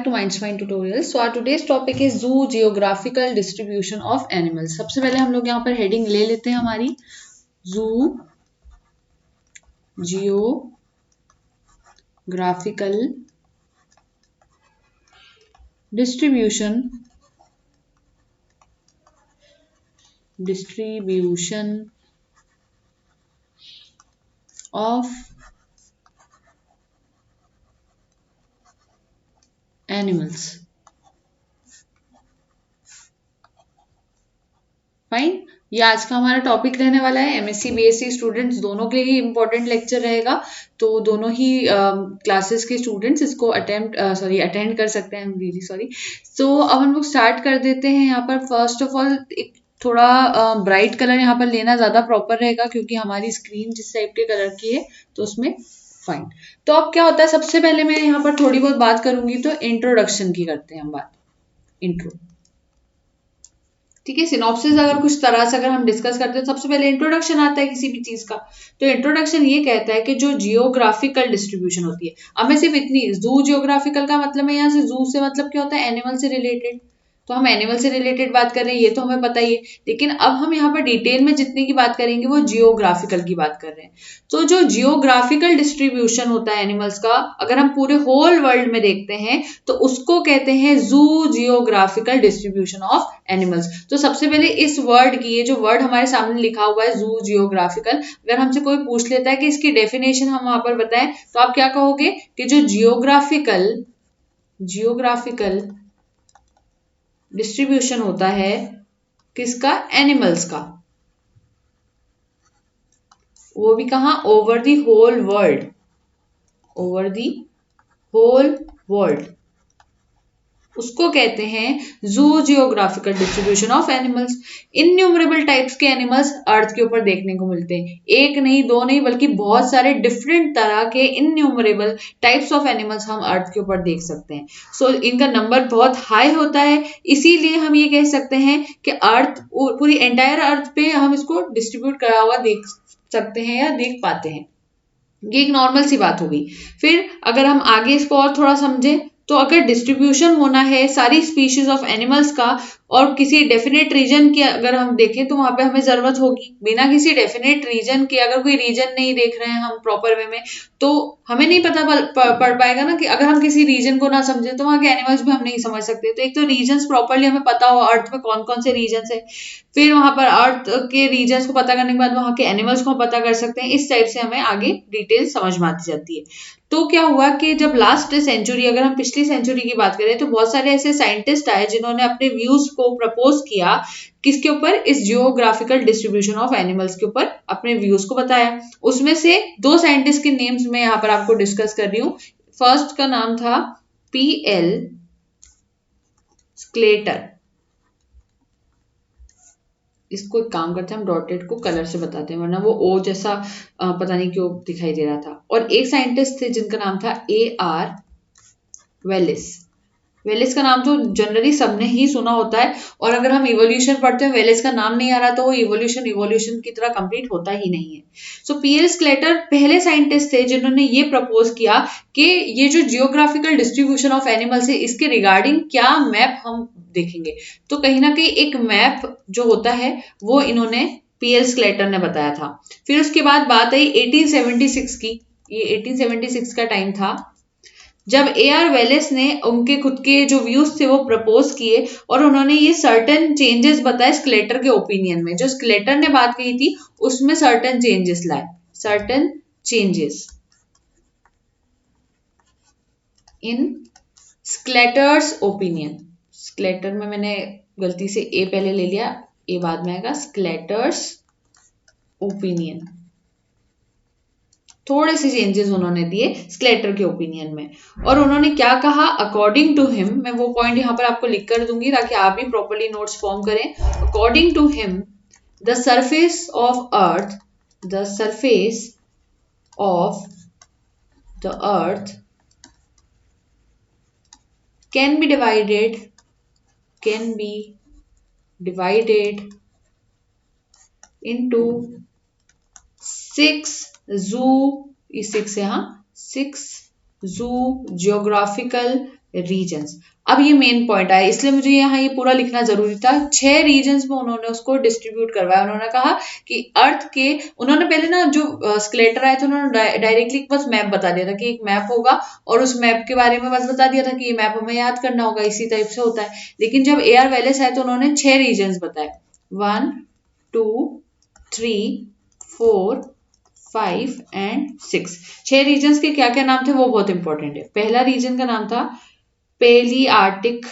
To Mindspine tutorials. So our today's topic is zoo geographical distribution of animals. सबसे पहले हम लोग यहाँ पर हेडिंग ले लेते हैं हमारी zoo geographical distribution of animals. Fine, ये आज का हमारा टॉपिक रहने वाला है। एमएससी बीएससी स्टूडेंट्स दोनों के लिए इम्पोर्टेंट लेक्चर रहेगा, तो दोनों ही क्लासेस के स्टूडेंट्स इसको अटेंड कर सकते हैं। Really sorry. सो अब हम लोग स्टार्ट कर देते हैं। यहाँ पर फर्स्ट ऑफ ऑल एक थोड़ा ब्राइट कलर यहाँ पर लेना ज्यादा प्रॉपर रहेगा, क्योंकि हमारी स्क्रीन जिस टाइप के कलर की है तो उसमें फाइन। तो अब क्या होता है, सबसे पहले मैं यहाँ पर थोड़ी बहुत बात करूंगी, तो इंट्रोडक्शन की करते हैं हम बात। इंट्रो, ठीक है। सिनॉप्सिस अगर कुछ तरह से अगर हम डिस्कस करते हैं, सबसे पहले इंट्रोडक्शन आता है किसी भी चीज का। तो इंट्रोडक्शन ये कहता है कि जो जियोग्राफिकल डिस्ट्रीब्यूशन होती है, अब मैं सिर्फ इतनी जू जियोग्राफिकल का मतलब है, यहाँ से जू से मतलब क्या होता है, एनिमल से रिलेटेड। तो हम एनिमल से रिलेटेड बात कर रहे हैं, ये तो हमें पता ही है, लेकिन अब हम यहाँ पर डिटेल में जितने की बात करेंगे वो जियोग्राफिकल की बात कर रहे हैं। तो जो जियोग्राफिकल डिस्ट्रीब्यूशन होता है एनिमल्स का, अगर हम पूरे होल वर्ल्ड में देखते हैं तो उसको कहते हैं zoo geographical distribution of animals. तो सबसे पहले इस वर्ड की, ये जो वर्ड हमारे सामने लिखा हुआ है जू जियोग्राफिकल, अगर हमसे कोई पूछ लेता है कि इसकी डेफिनेशन हम वहां पर बताएं, तो आप क्या कहोगे कि जो जियोग्राफिकल डिस्ट्रीब्यूशन होता है किसका, एनिमल्स का, वो भी कहां, over the whole world, over the whole world, उसको कहते हैं zoo geographical distribution of animals. Innumerable types के एनिमल्स अर्थ के ऊपर देखने को मिलते हैं, एक नहीं दो नहीं बल्कि बहुत सारे डिफरेंट तरह के इनन्यूमरेबल टाइप्स ऑफ एनिमल्स हम अर्थ के ऊपर देख सकते हैं। सो इनका नंबर बहुत हाई होता है, इसीलिए हम ये कह सकते हैं कि अर्थ, पूरी एंटायर अर्थ पे हम इसको डिस्ट्रीब्यूट करा हुआ देख सकते हैं या देख पाते हैं। ये एक नॉर्मल सी बात होगी। फिर अगर हम आगे इसको और थोड़ा समझें, तो अगर डिस्ट्रीब्यूशन होना है सारी स्पीशीज ऑफ एनिमल्स का, और किसी डेफिनेट रीजन की अगर हम देखें, तो वहां पे हमें जरूरत होगी। बिना किसी डेफिनेट रीजन के, अगर कोई रीजन नहीं देख रहे हैं हम प्रॉपर वे में, तो हमें नहीं पता पड़ पाएगा ना, कि अगर हम किसी रीजन को ना समझे तो वहां के एनिमल्स भी हम नहीं समझ सकते। तो एक तो रीजन प्रॉपरली हमें पता हो अर्थ में कौन कौन से रीजन है, फिर वहां पर अर्थ के रीजन्स को पता करने के बाद वहां के एनिमल्स को पता कर सकते हैं। इस टाइप से हमें आगे डिटेल समझ में आती जाती है। तो क्या हुआ कि जब लास्ट सेंचुरी, अगर हम पिछली सेंचुरी की बात करें, तो बहुत सारे ऐसे साइंटिस्ट आए जिन्होंने अपने व्यूज को प्रपोज किया, किसके ऊपर, इस जियोग्राफिकल डिस्ट्रीब्यूशन ऑफ एनिमल्स के ऊपर अपने व्यूज को बताया। उसमें से दो साइंटिस्ट के नेम्स मैं यहाँ पर आपको डिस्कस कर रही हूँ। फर्स्ट का नाम था पीएल स्क्लेटर। इसको एक काम करते हैं, हम डॉटेड को कलर से बताते हैं, वरना वो ओ जैसा पता नहीं क्यों दिखाई दे रहा था। और एक साइंटिस्ट थे जिनका नाम था AR वेलिस। वेलिस का नाम तो जनरली सबने ही सुना होता है, और अगर हम इवोल्यूशन पढ़ते हैं, वेलिस का नाम नहीं आ रहा तो वो इवोल्यूशन की तरह कंप्लीट होता ही नहीं है। सो पीएल स्क्लेटर पहले साइंटिस्ट थे जिन्होंने ये प्रपोज किया कि ये जो जियोग्राफिकल डिस्ट्रीब्यूशन ऑफ एनिमल्स है, इसके रिगार्डिंग क्या मैप हम देखेंगे। तो कहीं ना कहीं एक मैप जो होता है वो इन्होंने पीएल स्क्लेटर ने बताया था। फिर उसके बाद बात आई 1876 की। ये 1876 का टाइम था जब AR वेलिस ने उनके खुद के जो व्यूज थे वो प्रपोज किए, और उन्होंने ये सर्टेन चेंजेस बताए स्क्लेटर के ओपिनियन में। जो स्क्लेटर ने बात कही थी उसमें सर्टेन चेंजेस लाए, सर्टेन चेंजेस इन स्क्लेटर्स ओपिनियन। स्क्लेटर में मैंने गलती से ए पहले ले लिया, ए बाद में आएगा, स्क्लेटर्स ओपिनियन। थोड़े से चेंजेस उन्होंने दिए स्क्लेटर के ओपिनियन में। और उन्होंने क्या कहा, अकॉर्डिंग टू हिम, मैं वो पॉइंट यहां पर आपको लिख कर दूंगी ताकि आप भी प्रॉपर्ली नोट्स फॉर्म करें। According to him, the surface of earth, the surface of the earth can be divided into 6 zoo, 6 zoo geographical regions. अब ये मेन पॉइंट आया, इसलिए मुझे यहाँ ये पूरा लिखना जरूरी था। 6 रीजन्स में उन्होंने उसको डिस्ट्रीब्यूट करवाया। उन्होंने कहा कि अर्थ के, उन्होंने पहले ना जो स्केलेटर आए थे उन्होंने डायरेक्टली बस मैप बता दिया था कि एक मैप होगा और उस मैप के बारे में बस बता दिया था कि ये मैप हमें याद करना होगा, इसी टाइप से होता है। लेकिन जब AR वेलेस आए तो उन्होंने 6 रीजन्स बताए, 1 2 3 4 5 एंड 6। 6 रीजन्स के क्या क्या नाम थे वो बहुत इंपॉर्टेंट है। पहला रीजन का नाम था पेलियार्टिक,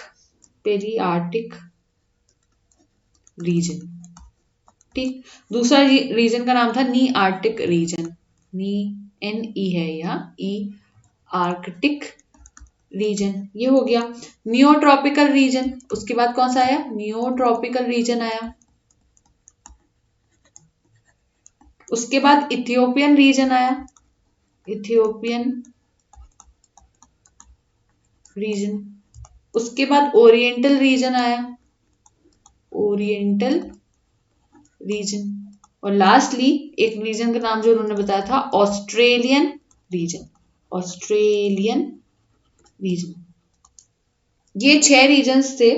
पेलियार्टिक रीजन, ठीक। दूसरा रीजन का नाम था नी आर्टिक रीजन, नी NE है यहाँ, ई आर्कटिक रीजन, ये हो गया। नियोट्रॉपिकल रीजन, उसके बाद कौन सा आया, नियोट्रॉपिकल रीजन आया। उसके बाद इथियोपियन रीजन आया, इथियोपियन रीजन। उसके बाद ओरिएंटल रीजन आया, ओरिएंटल रीजन। और लास्टली एक रीजन का नाम जो उन्होंने बताया था ऑस्ट्रेलियन रीजन, ऑस्ट्रेलियन रीजन। ये 6 रीजन्स थे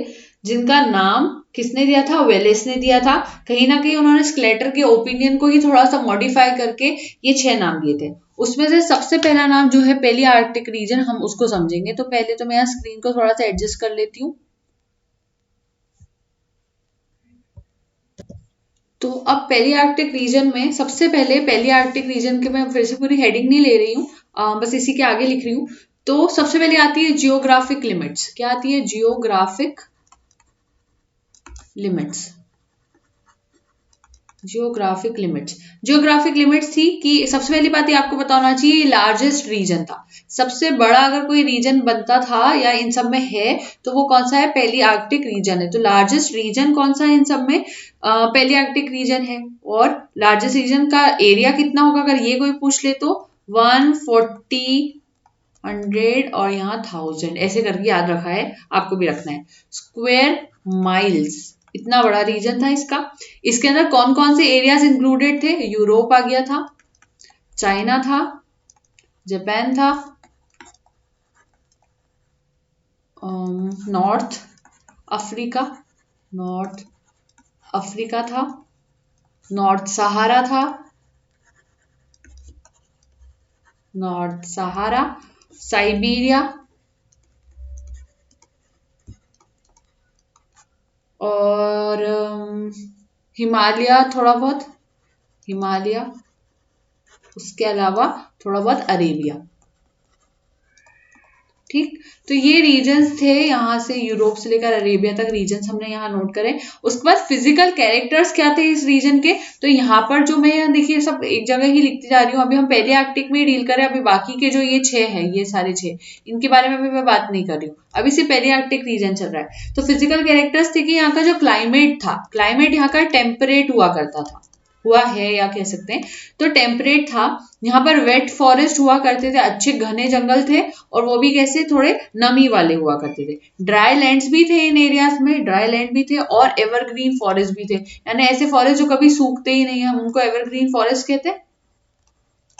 जिनका नाम किसने दिया था, वेलेस ने दिया था। कहीं ना कहीं उन्होंने स्केलेटर के ओपिनियन को ही थोड़ा सा मॉडिफाई करके ये 6 नाम दिए थे। उसमें से सबसे पहला नाम जो है पेलियार्टिक रीजन, हम उसको समझेंगे। तो पहले तो मैं यहाँ स्क्रीन को थोड़ा सा एडजस्ट कर लेती हूँ। तो अब पेलियार्टिक रीजन में सबसे पहले, पेलियार्टिक रीजन के मैं फिर से पूरी हेडिंग नहीं ले रही हूँ, बस इसी के आगे लिख रही हूँ। तो सबसे पहले आती है जियोग्राफिक लिमिट्स। क्या आती है, geographic limits, geographic limits. Geographic limits थी कि सबसे पहली बात ये आपको पता होना चाहिए, लार्जेस्ट रीजन था। सबसे बड़ा अगर कोई रीजन बनता था या इन सब में है तो वो कौन सा है, पेलियार्टिक रीजन है। तो लार्जेस्ट रीजन कौन सा है इन सब में, पेलियार्टिक रीजन है। और लार्जेस्ट रीजन का एरिया कितना होगा अगर ये कोई पूछ ले तो 140, 100 और यहाँ 1000 ऐसे करके याद रखा है, आपको भी रखना है। स्क्वायर माइल्स, इतना बड़ा रीजन था इसका। इसके अंदर कौन कौन से एरियाज इंक्लूडेड थे, यूरोप आ गया था, चाइना था, जापान था, नॉर्थ अफ्रीका, नॉर्थ अफ्रीका था, नॉर्थ सहारा था, नॉर्थ सहारा, साइबेरिया और हिमालय, थोड़ा बहुत हिमालय, उसके अलावा थोड़ा बहुत अरेबिया, ठीक। तो ये रीजन्स थे, यहाँ से यूरोप से लेकर अरेबिया तक रीजन्स हमने यहाँ नोट करें। उसके बाद फिजिकल कैरेक्टर्स क्या थे इस रीजन के, तो यहाँ पर जो मैं यहाँ देखिए सब एक जगह ही लिखती जा रही हूँ। अभी हम पेलियार्टिक में ही डील करें, अभी बाकी के जो ये 6 है, ये सारे 6, इनके बारे में भी मैं बात नहीं कर रही हूँ, अभी सिर्फ पेलियार्टिक रीजन चल रहा है। तो फिजिकल कैरेक्टर्स थे कि यहाँ का जो क्लाइमेट था, क्लाइमेट यहाँ का टेम्परेट हुआ करता था, हुआ है या कह सकते हैं, तो टेम्परेट था। यहाँ पर वेट फॉरेस्ट हुआ करते थे, अच्छे घने जंगल थे, और वो भी कैसे, थोड़े नमी वाले हुआ करते थे। ड्राई लैंड्स भी थे इन एरियाज में, ड्राई लैंड भी थे, और एवरग्रीन फॉरेस्ट भी थे, यानी ऐसे फॉरेस्ट जो कभी सूखते ही नहीं है, हम उनको एवरग्रीन फॉरेस्ट कहते हैं।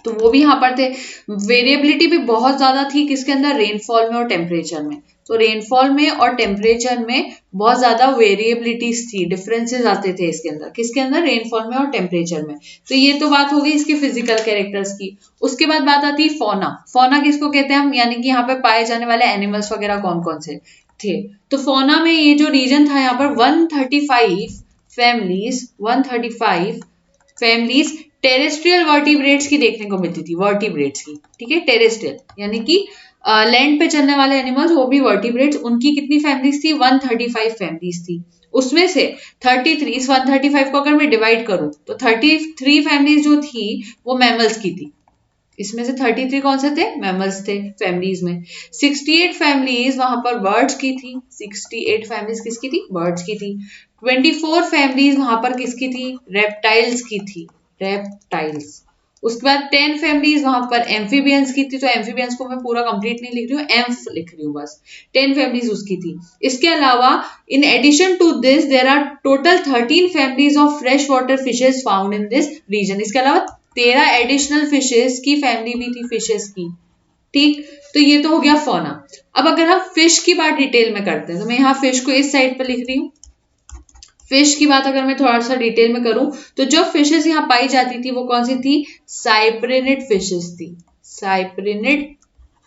तो वो भी यहाँ पर थे। वेरिएबिलिटी भी बहुत ज्यादा थी किसके अंदर, रेनफॉल में और टेम्परेचर में। तो रेनफॉल में और टेम्परेचर में बहुत ज्यादा वेरिएबिलिटीज थी, डिफरेंसेस आते थे इसके अंदर, किसके अंदर, रेनफॉल में और टेम्परेचर में। तो ये तो बात हो गई इसके फिजिकल कैरेक्टर्स की। उसके बाद बात आती है फौना। फौना किसको कहते हैं हम, यानी कि यहाँ पे पाए जाने वाले एनिमल्स वगैरह कौन कौन से थे। तो फौना में ये जो रीजन था, यहाँ पर 135 फैमिलीज, 135 फैमिलीज टेरेस्ट्रियल वर्टिब्रेट्स की देखने को मिलती थी, वर्टिब्रेट्स की, ठीक है। टेरेस्ट्रियल यानी कि लैंड पे चलने वाले एनिमल्स, वो भी वर्टिब्रेट्स, उनकी कितनी फैमिलीज थी, 135 फैमिलीज थी। उसमें से 33, इस 135 को अगर मैं डिवाइड करूं तो 33 फैमिलीज जो थी वो मैमल्स की थी। इसमें से 33 कौन से थे, मैमल्स थे फैमिलीज में। 68 फैमिलीज वहां पर बर्ड्स की थी, 68 फैमिलीज किसकी थी, बर्ड्स की थी। 24 फैमिलीज वहां पर किसकी थी, रेप्टाइल्स की थी, रेप्टाइल्स। उसके बाद 10 फैमिलीज वहां पर एम्फीबियंस की थी। तो एम्फीबियंस को मैं पूरा कंप्लीट नहीं लिख रही हूँ, एम्फ लिख रही हूँ बस। 10 फैमिलीज उसकी थी। इसके अलावा in addition to this there are total 13 families of fresh water fishes found in this region. इसके अलावा 13 एडिशनल फिशेस की फैमिली भी थी, फिशेस की, ठीक। तो ये तो हो गया फौना। अब अगर हम फिश की बात डिटेल में करते हैं तो मैं यहाँ फिश को इस साइड पर लिख रही हूँ। फिश की बात अगर मैं थोड़ा सा डिटेल में करूं तो जो फिशेस यहाँ पाई जाती थी वो कौन सी थी, साइप्रिनिड फिशेस थी, साइप्रिनिड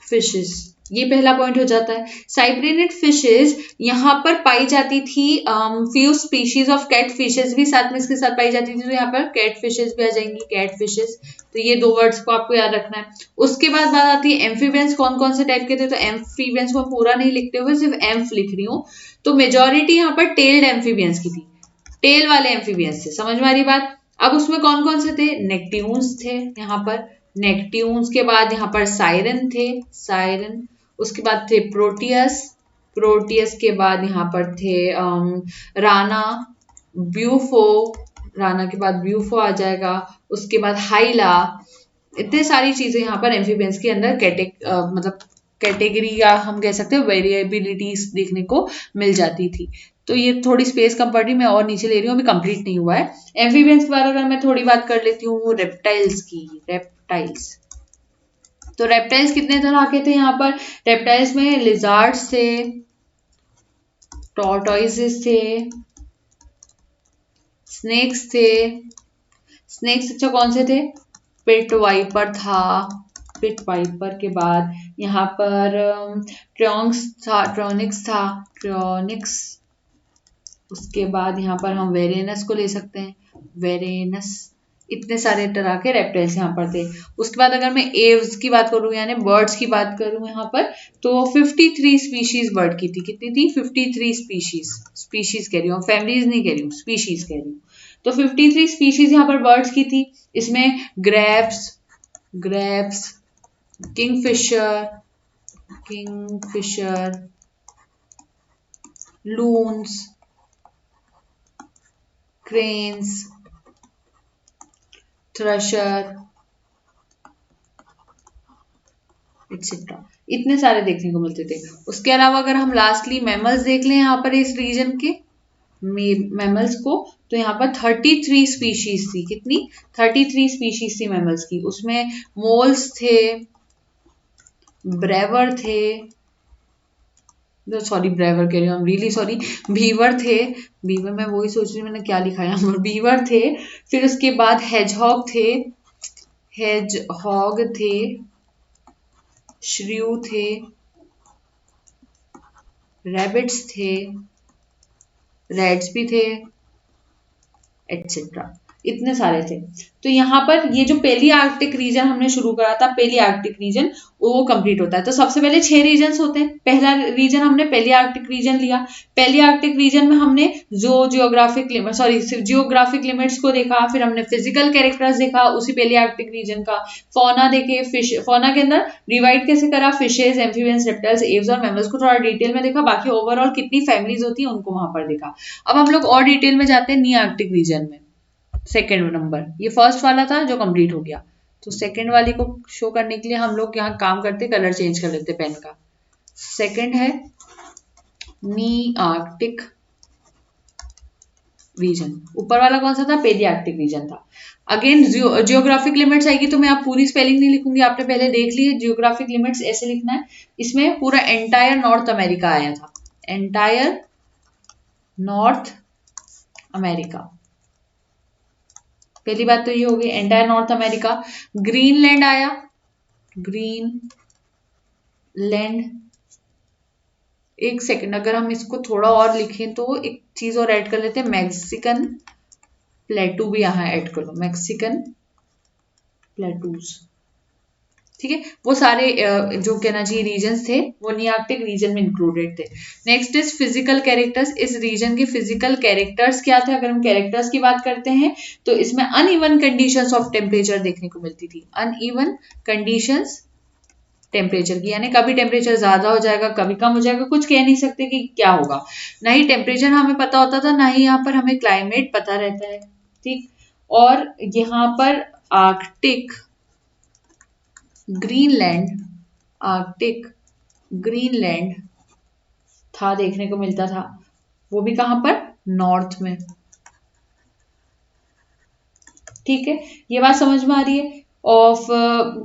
फिशेस। ये पहला पॉइंट हो जाता है। साइप्रिनिड फिशेस यहाँ पर पाई जाती थी, few species of cat fishes भी साथ में इसके साथ पाई जाती थी, तो यहाँ पर कैट फिशेस भी आ जाएंगी, कैट फिशेस। तो ये दो वर्ड्स को आपको याद रखना है। उसके बाद बात आती है एम्फीबियंस कौन कौन से टाइप के थे, तो एम्फीबियंस को पूरा नहीं लिखते हुए सिर्फ एम्फ लिख रही हूँ। तो मेजोरिटी यहाँ पर टेल्ड एम्फीबियंस की थी, टेल वाले एम्फीबियंस थे, समझ में आ रही बात। अब उसमें कौन कौन से थे, नेक्ट्यून्स थे यहाँ पर, नेक्ट्यून्स के बाद यहाँ पर साइरन थे, साइरन। उसके बाद थे प्रोटियस, प्रोटियस के बाद यहाँ पर थे राना, ब्यूफो, राना के बाद ब्यूफो आ जाएगा। उसके बाद हाइला। इतने सारी चीजें यहाँ पर एम्फीबियंस के अंदर मतलब कैटेगरी या हम कह सकते हैं वेरिएबिलिटीज देखने को मिल जाती थी। तो ये थोड़ी स्पेस कम पड़ रही, मैं और नीचे ले रही हूँ, अभी कंप्लीट नहीं हुआ है। एम्फीबियंस के बारे में अगर मैं थोड़ी बात कर लेती हूँ रेप्टाइल्स की, रेप्टाइल्स। तो रेप्टाइल्स कितने तरह के थे यहाँ पर, रेप्टाइल्स में लिजार्ड्स थे, टॉर्टोइसेस थे, स्नेक्स थे। स्नेक्स अच्छा कौन से थे, पिट वाइपर था, पिट वाइपर के बाद यहाँ पर ट्रॉन्क्स था, ट्रॉनिक्स था, ट्रॉनिक्स। उसके बाद यहाँ पर हम वेरेनस को ले सकते हैं, वेरेनस। इतने सारे तरह के रेप्टाइल्स यहाँ पर थे। उसके बाद अगर मैं एव्स की बात करूँ यानी बर्ड्स की बात करूँ यहाँ पर, तो 53 स्पीशीज बर्ड की थी। कितनी थी, 53 स्पीशीज, स्पीशीज कह रही हूँ, फैमिलीज नहीं कह रही हूँ, स्पीशीज कह रही हूँ। तो 53 स्पीशीज यहाँ पर बर्ड्स की थी। इसमें grebes, grebes, kingfisher, kingfisher, loons, cranes, thrasher, etcetera, इतने सारे देखने को मिलते थे। उसके अलावा अगर हम लास्टली मैमल्स देख लें यहाँ पर इस रीजन के मैमल्स को, तो यहाँ पर 33 स्पीशीज थी। कितनी, 33 स्पीशीज थी मैमल्स की। उसमें मोल्स थे, ब्रेवर थे, सॉरी ब्रेवर कह रही हूँ, रियली सॉरी, बीवर थे, बीवर मैं वही सोच रही हूँ मैंने क्या लिखा है, बीवर थे। फिर उसके बाद हेजहॉग थे, हेजहॉग थे, श्रियू थे, रैबिट्स थे, रेड्स भी थे, एक्सेट्रा, इतने सारे थे। तो यहाँ पर ये जो पहली आर्कटिक रीजन हमने शुरू करा था, पहली आर्कटिक रीजन, वो कंप्लीट होता है। तो सबसे पहले 6 रीजन्स होते हैं। पहला रीजन हमने पहली आर्कटिक रीजन लिया। पहली आर्कटिक रीजन में हमने जियोग्राफिक लिमिट्स को देखा, फिर हमने फिजिकल कैरेक्टर्स देखा उसी पहली आर्कटिक रीजन का, फौना देखे, फिश, फौना के अंदर डिवाइड कैसे करा, फिशेज, एम्फीबियंस, रेप्टाइल्स, एव्स और मैमल्स को थोड़ा डिटेल में देखा, बाकी ओवरऑल कितनी फैमिलीज होती है उनको वहां पर देखा। अब हम लोग और डिटेल में जाते हैं नी आर्कटिक रीजन में। सेकेंड नंबर, ये फर्स्ट वाला था जो कंप्लीट हो गया, तो सेकेंड वाले को शो करने के लिए हम लोग यहाँ काम करते, कलर चेंज कर लेते पेन का। सेकेंड है नी आर्कटिक रीजन। ऊपर वाला कौन सा था, पेली आर्कटिक रीजन था। अगेन जियोग्राफिक लिमिट्स आएगी, तो मैं आप पूरी स्पेलिंग नहीं लिखूंगी, आपने पहले देख ली। जियोग्राफिक लिमिट्स ऐसे लिखना है, इसमें पूरा एंटायर नॉर्थ अमेरिका आया था, एंटायर नॉर्थ अमेरिका। पहली बात तो ये हो गई, एंटायर नॉर्थ अमेरिका। ग्रीनलैंड आया, ग्रीनलैंड। एक सेकंड, अगर हम इसको थोड़ा और लिखें तो एक चीज और ऐड कर लेते हैं, मैक्सिकन प्लेटू भी यहाँ ऐड कर लो, मैक्सिकन प्लेटूज। ठीक है, वो सारे जो कहना चाहिए रीजन्स थे वो नियार्कटिक रीजन में इंक्लूडेड थे। Next is physical characters. इस रीजन के फिजिकल कैरेक्टर्स क्या थे, अगर हम कैरेक्टर्स की बात करते हैं तो इसमें अनइवन कंडीशंस ऑफ टेम्परेचर देखने को मिलती थी, अनइवन कंडीशंस टेम्परेचर की, यानी कभी टेम्परेचर ज्यादा हो जाएगा, कभी कम हो जाएगा, कुछ कह नहीं सकते कि क्या होगा। ना ही टेम्परेचर हमें पता होता था, ना ही यहाँ पर हमें क्लाइमेट पता रहता है। ठीक, और यहाँ पर आर्कटिक ग्रीनलैंड, आर्कटिक ग्रीनलैंड था, देखने को मिलता था, वो भी कहां पर, नॉर्थ में। ठीक है, ये बात समझ में आ रही है। ऑफ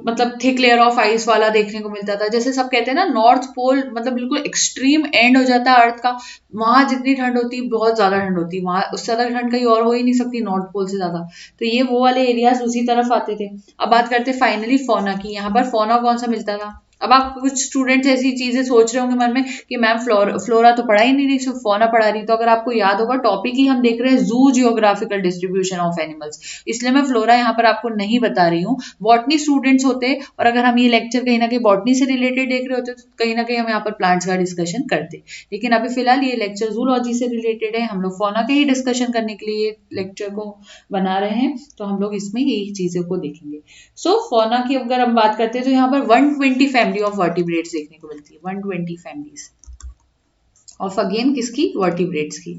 मतलब थिक लेयर ऑफ आइस वाला देखने को मिलता था। जैसे सब कहते हैं ना नॉर्थ पोल मतलब बिल्कुल एक्सट्रीम एंड हो जाता है अर्थ का, वहां जितनी ठंड होती है बहुत ज्यादा ठंड होती है, वहां उससे ज्यादा ठंड कहीं और हो ही नहीं सकती नॉर्थ पोल से ज्यादा। तो ये वो वाले एरियाज उसी तरफ आते थे। अब बात करते फाइनली फौना की। यहाँ पर फौना कौन सा मिलता था? अब आप कुछ स्टूडेंट्स ऐसी चीजें सोच रहे होंगे मन में कि मैम फ्लोरा तो पढ़ा ही नहीं रही, सिर्फ फौना पढ़ा रही। तो अगर आपको याद होगा टॉपिक ही हम देख रहे हैं zoo geographical distribution of animals, इसलिए मैं फ्लोरा यहाँ पर आपको नहीं बता रही हूँ। बॉटनी स्टूडेंट्स होते और अगर हम ये लेक्चर कहीं ना कहीं बॉटनी से रिलेटेड देख रहे होते तो कहीं ना कहीं हम यहाँ पर प्लांट्स का डिस्कशन करते, लेकिन अभी फिलहाल ये लेक्चर जूलॉजी से रिलेटेड है, हम लोग फौना के ही डिस्कशन करने के लिए लेक्चर को बना रहे हैं, तो हम लोग इसमें यही चीजों को देखेंगे। सो फौना की अगर हम बात करते हैं तो यहाँ पर 120 फैमिली ऑफ वर्टिब्रेट्स देखने को मिलती है, 120 फैमिलीज ऑफ अगेन किसकी? वर्टिब्रेट्स की।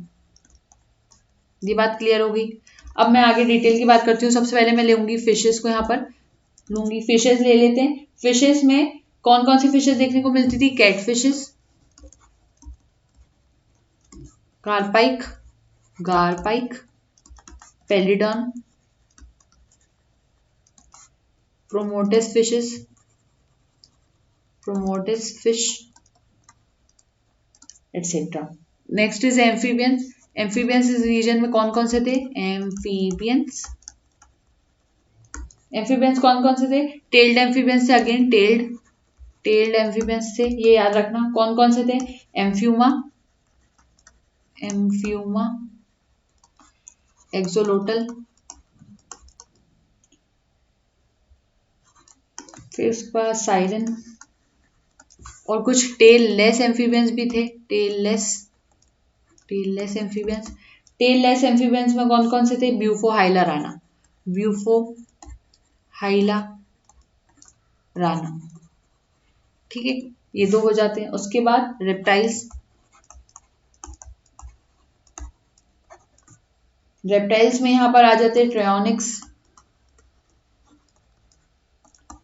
ये बात क्लियर हो गई। अब मैं आगे डिटेल की बात करती हूँ। सबसे पहले मैं लूंगी फिशेस को, यहाँ पर लूंगी फिशेस ले लेते हैं। फिशेस में कौन कौन सी फिशेस देखने को मिलती थी? Cat fishes, garpike, garpike, polyodon, pomoxis fishes, pomoxis fish etcetera. Next is amphibians. Amphibians इस रीजन में कौन कौन से थे? एम्फीबियंस, एम्फीबियंस कौन कौन से थे? टेल्ड एम्फीबियंस से, अगेन टेल्ड, टेल्ड एम्फीबियंस से, ये याद रखना। कौन कौन से थे? एम्फ्यूमा, एम्फ्यूमा, एक्सोलोटल, फिर उसके बाद साइरन, और कुछ टेल लेस एम्फीबियंस भी थे। Tail less, tail less amphibians. Tail less amphibians में कौन कौन से थे? ब्यूफो हाइला राना, ब्यूफो हाइला राना, ठीक है, ये दो हो जाते हैं। उसके बाद रेप्टाइल्स, रेप्टाइल्स में यहां पर आ जाते हैं ट्रायोनिक्स,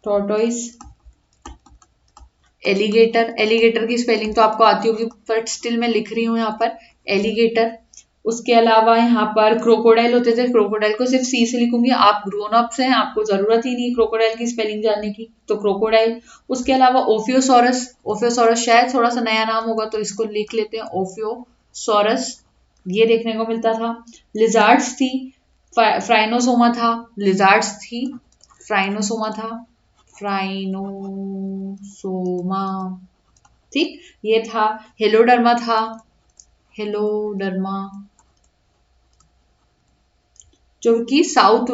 टॉर्टोइस, एलिगेटर। एलिगेटर की स्पेलिंग तो आपको आती होगी बट स्टिल मैं लिख रही हूँ यहाँ पर एलिगेटर। उसके अलावा यहाँ पर क्रोकोडाइल होते थे, क्रोकोडाइल को सिर्फ सी से लिखूंगी, आप ग्रोन अप्स हैं, आपको जरूरत ही नहीं क्रोकोडाइल की स्पेलिंग जानने की, तो क्रोकोडाइल। उसके अलावा ओफियोसोरस, ओफियोसोरस शायद थोड़ा सा नया नाम होगा तो इसको लिख लेते हैं ओफियोसोरस, ये देखने को मिलता था। लिजार्ड्स थी, फ्राइनोसोमा था, लिजार्ड्स थी, फ्राइनोसोमा था, फ्राइनोसोमा, ठीक, ये था। हेलोडर्मा था, हेलोडर्मा, जो कि south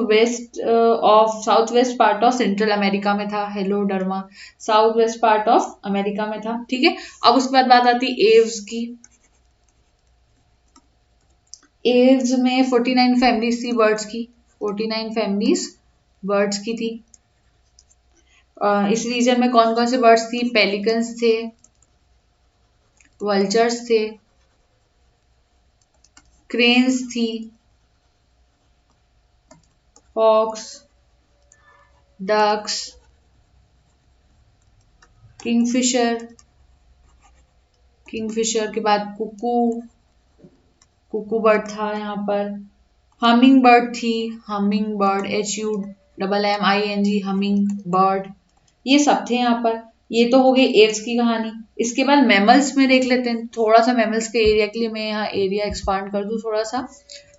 west part of central America में था। Heloderma south west part of America में था, ठीक है। अब उसके बाद बात आती एव्स की। एव्स में 49 फैमिलीज थी बर्ड्स की, 49 फैमिलीज बर्ड्स की थी। इस रीजन में कौन कौन से बर्ड्स थी? पेलिकन्स थे, वल्चर्स थे, क्रेन्स थी, हॉक्स, डक्स, किंगफिशर, किंगफिशर के बाद कुकू, कुकू बर्ड था यहाँ पर। हमिंग बर्ड थी, humming bird, HUMMING, humming bird, ये सब थे यहाँ पर। ये तो हो गई एव्स की कहानी। इसके बाद मैमल्स में देख लेते हैं थोड़ा सा। मैमल्स के एरिया के लिए मैं यहाँ एरिया एक्सपांड कर दूं थोड़ा सा।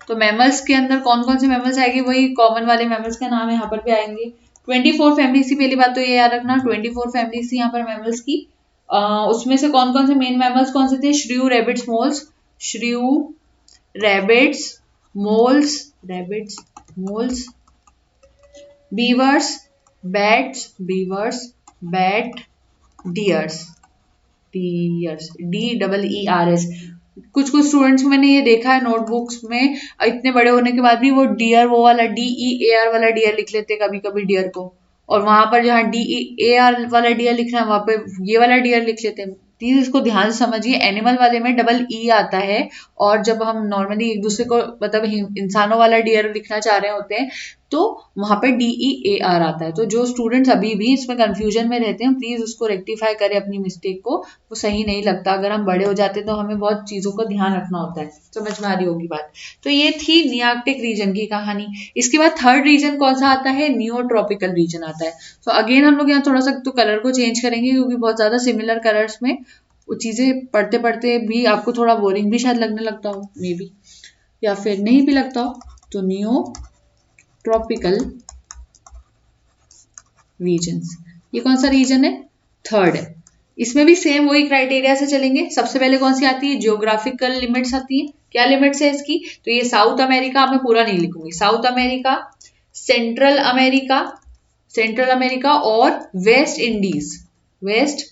तो मैमल्स के अंदर कौन कौन से मैमल्स आएंगे? वही कॉमन वाले मैमल्स का नाम यहाँ पर भी आएंगे। 24 फैमिलीज थी, पहली बात तो ये याद रखना 24 फैमिलीज थी यहाँ पर मैमल्स की। उसमें से कौन कौन से मेन मैमल्स कौन से थे? Shrew, rabbits, moles, shrew, rabbits, moles, rabbits, moles, beavers, bats, beavers, bat, deers, deers, DEERS। कुछ कुछ स्टूडेंट्स को मैंने ये देखा है नोटबुक्स में इतने बड़े होने के बाद भी वो डियर, वो वाला DEAR वाला डियर लिख लेते कभी कभी डियर को, और वहां पर जहाँ DEAR वाला डियर लिखना है वहां पे ये वाला डियर लिख लेते हैं। प्लीज इसको ध्यान से समझिए, एनिमल वाले में डबल E आता है, और जब हम नॉर्मली एक दूसरे को मतलब इंसानों वाला डियर लिखना चाह रहे होते हैं तो वहां पर DEAR आता है। तो जो स्टूडेंट्स अभी भी इसमें कंफ्यूजन में रहते हैं प्लीज उसको रेक्टिफाई करें अपनी मिस्टेक को, वो सही नहीं लगता। अगर हम बड़े हो जाते तो हमें बहुत चीजों का ध्यान रखना होता है। समझ में आ रही होगी बात। तो ये थी नियार्कटिक रीजन की कहानी। इसके बाद थर्ड रीजन कौन सा आता है, नियोट्रॉपिकल रीजन आता है। तो अगेन हम लोग यहाँ थोड़ा सा तो कलर को चेंज करेंगे क्योंकि बहुत ज्यादा सिमिलर कलर्स में वो चीजें पढ़ते पढ़ते भी आपको थोड़ा बोरिंग भी शायद लगने लगता हो मे बी, या फिर नहीं भी लगता हो। तो नियो ट्रॉपिकल रीजन्स, ये कौन सा रीजन है, थर्ड है। इसमें भी सेम वही क्राइटेरिया से चलेंगे। सबसे पहले कौन सी आती है, जियोग्राफिकल लिमिट्स आती है। क्या लिमिट्स है इसकी, तो ये साउथ अमेरिका, मैं पूरा नहीं लिखूंगी, south America, central America, central America और वेस्ट इंडीज, वेस्ट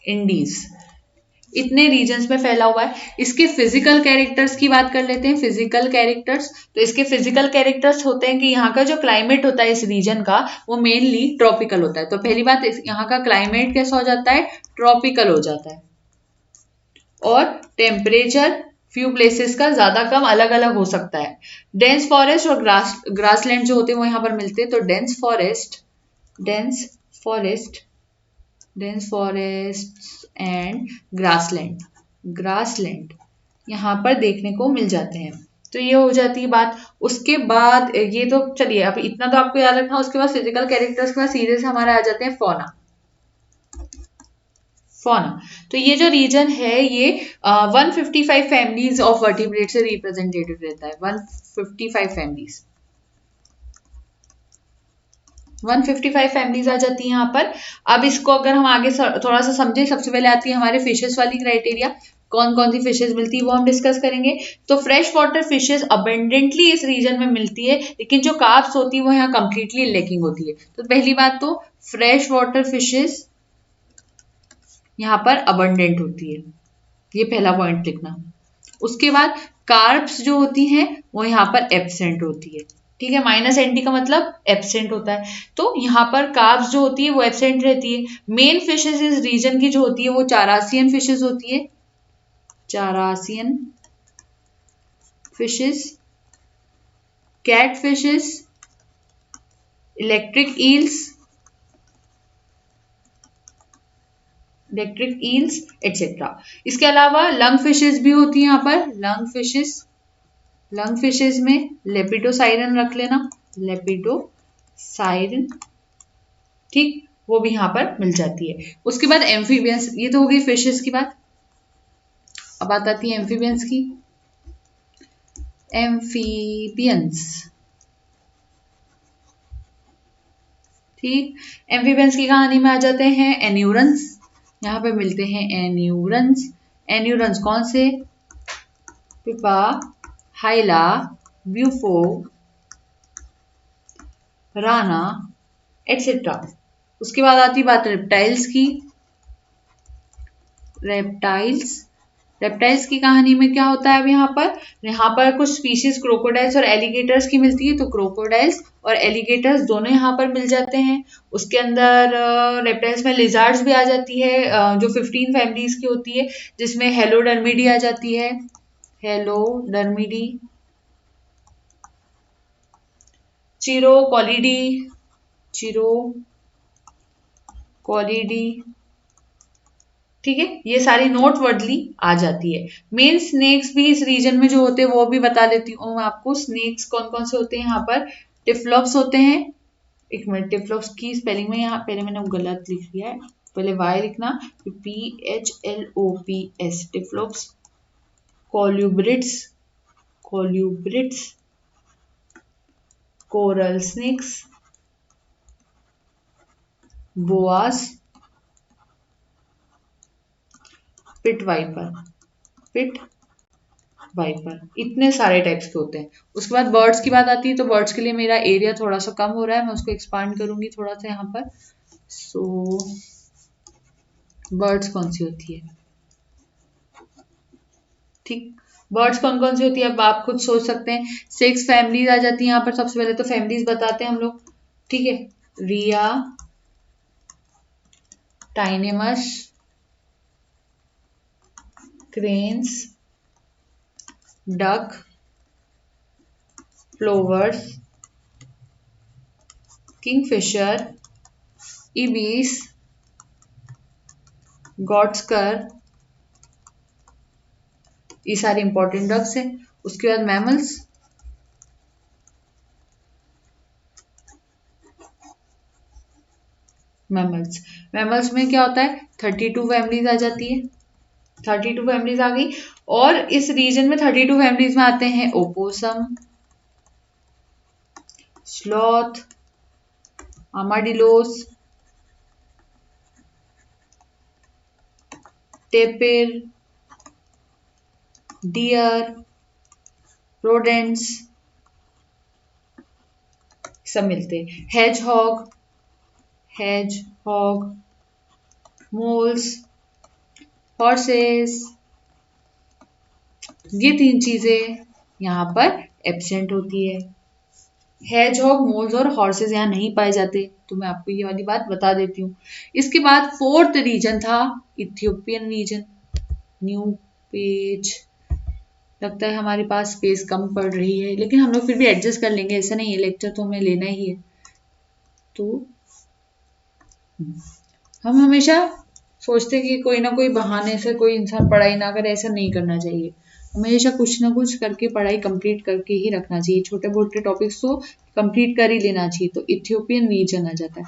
इंडीज, इतने रीजन्स में फैला हुआ है। इसके फिजिकल कैरेक्टर्स की बात कर लेते हैं। फिजिकल कैरेक्टर्स, तो इसके फिजिकल कैरेक्टर्स होते हैं कि यहाँ का जो क्लाइमेट होता है इस रीजन का वो मेनली ट्रॉपिकल होता है। तो पहली बात, यहाँ का क्लाइमेट कैसा हो जाता है, ट्रॉपिकल हो जाता है। और टेम्परेचर फ्यू प्लेसेस का ज्यादा कम अलग अलग हो सकता है। डेंस फॉरेस्ट और ग्रासलैंड जो होते हैं वो यहाँ पर मिलते हैं। तो dense forest, dense forest, dense forest and grassland, grassland यहाँ पर देखने को मिल जाते हैं। तो ये हो जाती है बात। उसके बाद ये तो चलिए अब इतना तो आपको याद रखना। उसके बाद फिजिकल कैरेक्टर्स के बाद सीधे से हमारे आ जाते हैं फौना, फौना। तो ये जो रीजन है ये 155 फैमिलीज ऑफ वर्टिब्रेट से रिप्रेजेंटेटिव रहता है। 155 फैमिलीज, 155 फैमिलीज आ जाती है यहाँ पर। अब इसको अगर हम आगे थोड़ा सा समझे, सबसे पहले आती है हमारे फिशेस वाली क्राइटेरिया। कौन कौन सी फिशेस मिलती है वो हम डिस्कस करेंगे। तो फ्रेश वाटर फिशेस अबेंडेंटली इस रीजन में मिलती है, लेकिन जो कार्ब्स होती है वो यहाँ कंप्लीटली लैकिंग होती है। तो पहली बात तो फ्रेश वाटर फिशेस यहाँ पर अबंडेंट होती है, ये पहला पॉइंट लिखना। उसके बाद कार्ब्स जो होती हैं वो यहाँ पर एब्सेंट होती है। ठीक है, -NT का मतलब एब्सेंट होता है। तो यहाँ पर कार्ब्स जो होती है वो एब्सेंट रहती है। मेन फिशेस इस रीजन की जो होती है वो चारासियन फिशेस होती है, characin fishes, cat fishes, electric eels, electric eels etcetera. इसके अलावा लंग फिशेस भी होती है यहाँ पर, लंग फिशेस, लंग फिशेस में लेपिडोसाइरन रख लेना, लेपिडोसाइरन, ठीक, वो भी यहाँ पर मिल जाती है। उसके बाद एम्फीबियंस, ये तो हो गई फिशेस की बात। अब बात आती है एम्फीबियंस की। एम्फीबियंस, ठीक, एम्फीबियंस की कहानी में आ जाते हैं एन्यूरंस। यहाँ पे मिलते हैं एन्यूरंस। एन्यूरंस कौन से, पिपा, हाइला, ब्यूफो, राना एटसेट्रा। उसके बाद आती बात रेप्टाइल्स की। रेप्टाइल्स, रेप्टाइल्स की कहानी में क्या होता है अब यहाँ पर कुछ स्पीशीज क्रोकोडाइल्स और एलिगेटर्स की मिलती है। तो क्रोकोडाइल्स और एलिगेटर्स दोनों यहाँ पर मिल जाते हैं। उसके अंदर रेप्टाइल्स में लिजार्ड्स भी आ जाती है, जो 15 फैमिलीज की होती है, जिसमें हेलोडर्मिडी आ जाती है, हेलोडर्मिडी, चिरोकोलिडी, चिरोकोलिडी, ठीक है, ये सारी नोट वर्डली आ जाती है। मेन स्नेक्स भी इस रीजन में जो होते हैं वो भी बता देती हूँ मैं आपको। स्नेक्स कौन कौन से होते हैं यहाँ पर, टिफ्लॉप्स होते हैं। एक मिनट, टिफ्लॉप्स की स्पेलिंग में यहाँ पहले मैंने गलत लिख दिया है, पहले वाई लिखना, PHLOPS, typhlops. Colubrids, colubrids, coral snakes, boas, pit viper, pit viper, इतने सारे टाइप्स के होते हैं। उसके बाद बर्ड्स की बात आती है। तो बर्ड्स के लिए मेरा एरिया थोड़ा सा कम हो रहा है, मैं उसको एक्सपांड करूंगी थोड़ा सा यहाँ पर। सो बर्ड्स कौन सी होती है, ठीक, बर्ड्स कौन कौन सी होती है अब आप खुद सोच सकते हैं। 6 फैमिलीज आ जाती है यहाँ पर। सबसे पहले तो फैमिलीज बताते हैं हम लोग, ठीक है। रिया, टाइनेमस, क्रेन्स, डक, फ्लोवर्स, किंगफिशर, इबीस, गॉटस्कर, ये सारे इंपॉर्टेंट डक्स हैं। उसके बाद मैमल्स, मैमल्स में क्या होता है, 32 फैमिलीज आ जाती है, 32 फैमिलीज आ गई। और इस रीजन में 32 फैमिलीज में आते हैं ओपोसम, स्लॉथ, आर्माडिलोस, टेपिर, डियर, रोडेंट्स, सब मिलते हैं। हेज हॉग, मोल्स, हॉर्सेस, ये 3 चीजें यहाँ पर एब्सेंट होती है। हेजहॉग, मोल्स और हॉर्सेस यहाँ नहीं पाए जाते, तो मैं आपको ये वाली बात बता देती हूँ। इसके बाद फोर्थ रीजन था इथियोपियन रीजन। न्यू पेज, लगता है हमारे पास स्पेस कम पड़ रही है, लेकिन हम लोग फिर भी एडजस्ट कर लेंगे, ऐसा नहीं है, लेक्चर तो हमें लेना ही है। तो हम हमेशा सोचते हैं कि कोई ना कोई बहाने से कोई इंसान पढ़ाई ना करे, ऐसा नहीं करना चाहिए। हमेशा कुछ ना कुछ करके पढ़ाई कंप्लीट करके ही रखना चाहिए, छोटे मोटे टॉपिक्स तो कंप्लीट कर ही लेना चाहिए। तो इथियोपियन रीजन आ जाता है।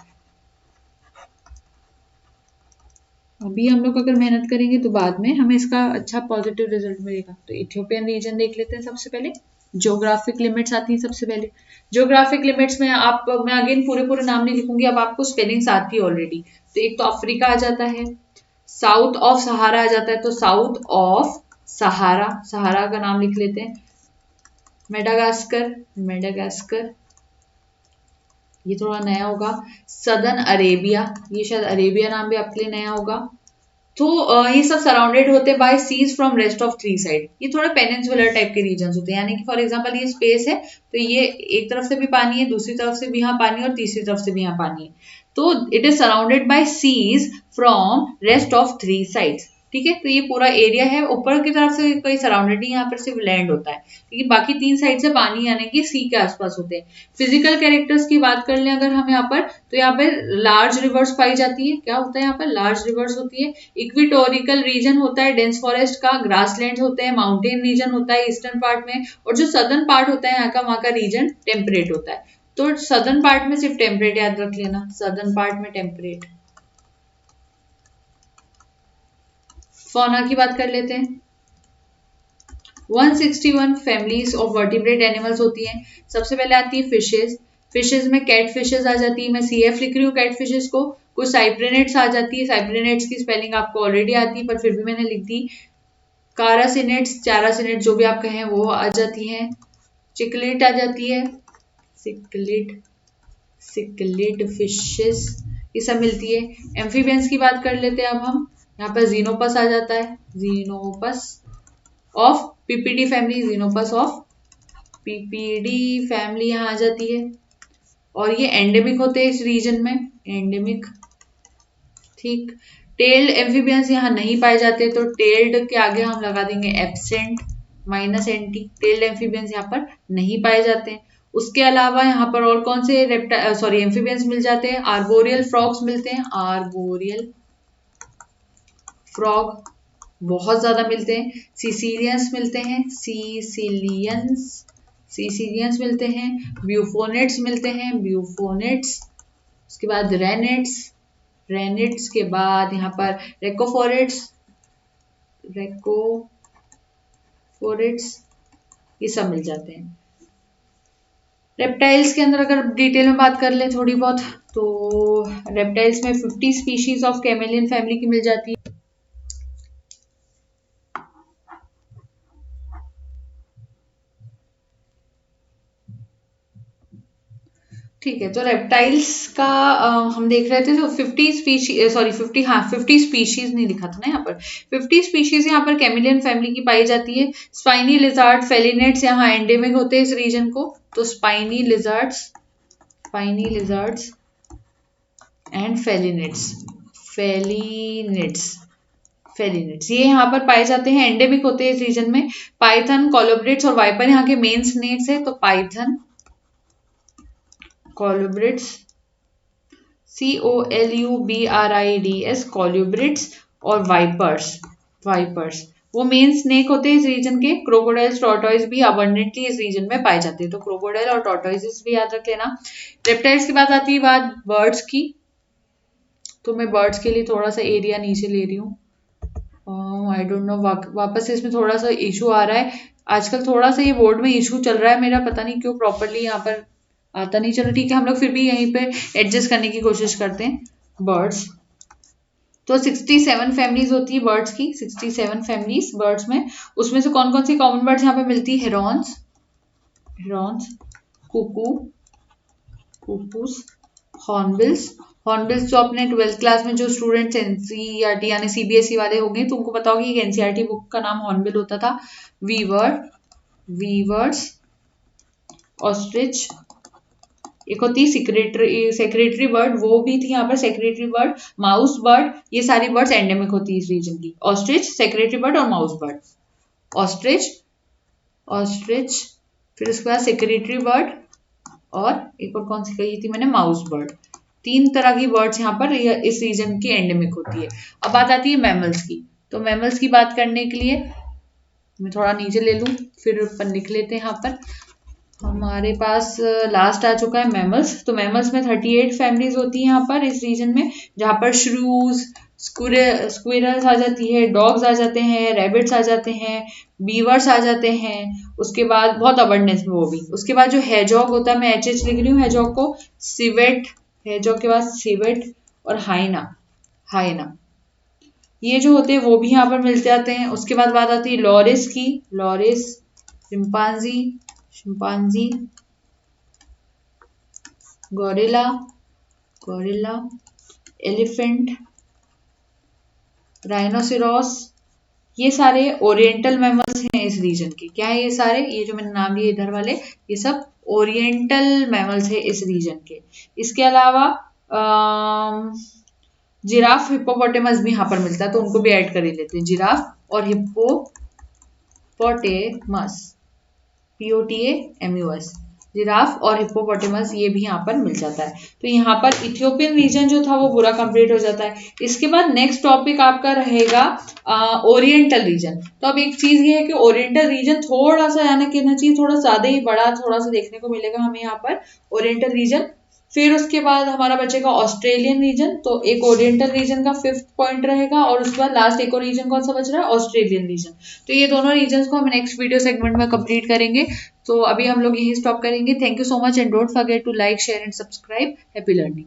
अभी हम लोग अगर मेहनत करेंगे तो बाद में हमें इसका अच्छा पॉजिटिव रिजल्ट मिलेगा। तो इथियोपियन रीजन देख लेते हैं सबसे पहले। ज्योग्राफिक लिमिट्स आती है सबसे पहले। ज्योग्राफिक लिमिट्स में मैं अगेन पूरे पूरे नाम नहीं लिखूंगी, अब आपको स्पेलिंग्स आती है ऑलरेडी। तो एक तो अफ्रीका आ जाता है, साउथ ऑफ सहारा आ जाता है, तो साउथ ऑफ सहारा का नाम लिख लेते हैं। मेडागास्कर, ये थोड़ा नया होगा। सदर्न अरेबिया, ये शायद अरेबिया नाम भी आपके लिए नया होगा। तो ये सब सराउंडेड होते by seas from rest of 3 side. ये थोड़ा पेनिनसुलर टाइप के रीजन होते हैं, यानी कि फॉर एग्जांपल ये स्पेस है, तो ये एक तरफ से भी पानी है, दूसरी तरफ से भी यहाँ पानी है, और तीसरी तरफ से भी यहाँ पानी है। तो it is surrounded by seas from rest of 3 sides. ठीक है, तो ये पूरा एरिया है, ऊपर की तरफ से कोई सराउंडेड नहीं, यहाँ पर सिर्फ लैंड होता है, लेकिन बाकी 3 साइड से पानी यानी कि सी के आसपास होते हैं। फिजिकल कैरेक्टर्स की बात कर लें अगर हम यहाँ पर, तो यहाँ पर लार्ज रिवर्स पाई जाती है। क्या होता है यहाँ पर, लार्ज रिवर्स होती है। इक्विटोरिकल रीजन होता है डेंस फॉरेस्ट का, ग्रासलैंड होते हैं, माउंटेन रीजन होता है ईस्टर्न पार्ट में, और जो सदर्न पार्ट होता है यहाँ का, वहां का रीजन टेम्परेट होता है। तो सदर्न पार्ट में सिर्फ टेम्परेट याद रख लेना, सदर्न पार्ट में टेम्परेट। फौना की बात कर लेते हैं। 161 फैमिलीज ऑफ वर्टिब्रेट एनिमल्स होती हैं। सबसे पहले आती है फिशेज में कैट फिशेज आ जाती है, मैं CF लिख रही हूँ कैट फिशेज को। कुछ साइप्रेनेट्स आ जाती है, साइप्रेनेट्स की स्पेलिंग आपको ऑलरेडी आती है, पर फिर भी मैंने लिख दी। कारासिनेट्स, चारासिनेट, जो भी आप कहें वो आ जाती हैं। चिकलिट आ जाती है, सिकलिड फिशेस, ये सब मिलती है। एम्फीबियंस की बात कर लेते हैं अब हम। यहाँ पर जीनोपस आ जाता है, Xenopus of PPD family, Xenopus of PPD family यहाँ आ जाती है। और ये एंडेमिक होते हैं इस रीजन में, एंडेमिक। ठीक, टेल्ड एम्फीबियंस यहाँ नहीं पाए जाते, तो टेल्ड के आगे हम लगा देंगे एब्सेंट -NT। टेल्ड एम्फीबियंस यहाँ पर नहीं पाए जाते हैं। उसके अलावा यहाँ पर और कौन से एम्फीबियंस मिल जाते हैं, आर्बोरियल फ्रॉग्स मिलते हैं, आर्बोरियल फ्रॉग बहुत ज्यादा मिलते हैं। सीसीलियंस मिलते हैं, सीसीलियंस मिलते हैं। ब्यूफोनेट्स मिलते हैं, ब्यूफोनेट्स। उसके बाद रेनेट्स के बाद यहाँ पर रेकोफोरेट्स, ये सब मिल जाते हैं। रेप्टाइल्स के अंदर अगर डिटेल में बात कर ले थोड़ी बहुत, तो रेप्टाइल्स में 50 स्पीशीज ऑफ कैमेलियन फैमिली की मिल जाती है। ठीक है, तो रेप्टाइल्स का हम देख रहे थे, तो 50 स्पीशीज नहीं लिखा था ना यहाँ पर, 50 स्पीशीज यहाँ पर कैमिलियन फैमिली की पाई जाती है। स्पाइनी लिजार्ड, फेलिनेट्स यहाँ एंडेमिक होते हैं इस रीजन को, तो स्पाइनी लिजार्ड्स एंड फेलिनेट्स ये यहाँ पर पाए जाते हैं, एंडेमिक होते हैं इस रीजन में। पाइथन, कोलोब्रेट्स और वाइपर यहाँ के मेन स्नेक्स है, तो पाइथन, कोलोब्रेट्स COLUBRIDS, कोल्यूब्रिड्स और वाइपर्स वो मेन स्नेक होते हैं इस रीजन के। क्रोकोडाइल्स, टॉर्टॉइस भी अबंडेंटली इस रीजन में पाए जाते हैं, तो क्रोकोडाइल और टॉर्टॉइस भी याद रख लेना। रेप्टाइल्स की बात आती है बात बर्ड्स की, तो मैं बर्ड्स के लिए थोड़ा सा एरिया नीचे ले रही हूँ। आई डोंट नो, वापस से इसमें थोड़ा सा इशू आ रहा है आजकल, थोड़ा सा ये बोर्ड में इशू चल रहा है मेरा, पता नहीं क्यों प्रॉपरली यहाँ पर आता नहीं। चलो ठीक है, हम लोग फिर भी यहीं पे एडजस्ट करने की कोशिश करते हैं। बर्ड्स तो 67 फैमिलीज होती है बर्ड्स की, 67 फैमिलीज बर्ड्स में। उसमें से कौन कौन सी कॉमन बर्ड्स यहाँ पे मिलती है? Heron's, कुकूस, hornbills. हॉर्नबिल्स जो अपने 12th क्लास में जो स्टूडेंट्स एनसीईआरटी यानी सीबीएसई वाले होंगे तो उनको पता होगी कि एनसीईआरटी बुक का नाम हॉर्नबिल होता था। वीवर्स, ऑस्ट्रिच, एक होती सेक्रेटरी बर्ड, वो भी थी यहाँ पर सेक्रेटरी बर्ड। माउस बर्ड, ये सारी बर्ड्स एंडेमिक होती है इस रीजन की। ऑस्ट्रिच, सेक्रेटरी बर्ड और माउस बर्ड। ऑस्ट्रिच, फिर उसके बाद सेक्रेटरी बर्ड और एक और कौन सी कही थी मैंने? Mouse bird. 3 तरह की बर्ड्स यहाँ पर इस रीजन की एंडेमिक होती है। अब बात आती है मैमल्स की, तो मैमल्स की बात करने के लिए मैं थोड़ा नीचे ले लूं, फिर अपन लिख लेते हैं यहाँ पर। हमारे पास लास्ट आ चुका है मैमल्स, तो मैमल्स में 38 फैमिलीज होती है यहाँ पर इस रीजन में, जहाँ पर श्रूज, स्क्विरल्स आ जाती है, डॉग्स आ जाते हैं, रैबिट्स आ जाते हैं, बीवर्स आ जाते हैं, उसके बाद बहुत अबंडेंस में वो भी। उसके बाद जो हैजॉग होता है, मैं HH लिख रही हूँ हैजॉग को, सिवेट, हैजॉग के बाद सिवेट और हाइना, ये जो होते हैं वो भी यहाँ पर मिल जाते हैं। उसके बाद बात आती है लॉरिस की, लॉरिस, शिम्पांजी, गोरिल्ला, एलिफेंट, राइनोसिरोस, ये सारे ओरिएंटल मैमल्स हैं इस रीजन के। क्या है ये सारे? ये जो मैंने नाम लिए इधर वाले, ये सब ओरिएंटल मैमल्स है इस रीजन के। इसके अलावा जिराफ, हिप्पोपोटेमस भी यहाँ पर मिलता है, तो उनको भी ऐड कर ही लेते हैं। जिराफ और हिप्पोपोटेमस, POTAMUS, जिराफ और हिप्पोपोटेमस ये भी यहाँ पर मिल जाता है। तो यहाँ पर इथियोपियन रीजन जो था वो पूरा कंप्लीट हो जाता है। इसके बाद नेक्स्ट टॉपिक आपका रहेगा ओरिएंटल रीजन। तो अब एक चीज ये है कि ओरिएंटल रीजन थोड़ा सा यानी कहना चाहिए थोड़ा ज्यादा ही बड़ा थोड़ा सा देखने को मिलेगा हमें यहाँ पर ओरिएंटल रीजन। फिर उसके बाद हमारा बचेगा ऑस्ट्रेलियन रीजन, तो एक ओरिएंटल रीजन का 5th पॉइंट रहेगा, और उसके बाद लास्ट एक और रीजन कौन सा बच रहा है? Australian region. तो ये दोनों रीजन को हम नेक्स्ट वीडियो सेगमेंट में कंप्लीट करेंगे। तो अभी हम लोग यही स्टॉप करेंगे। Thank you so much and don't forget to like, share and subscribe. Happy learning.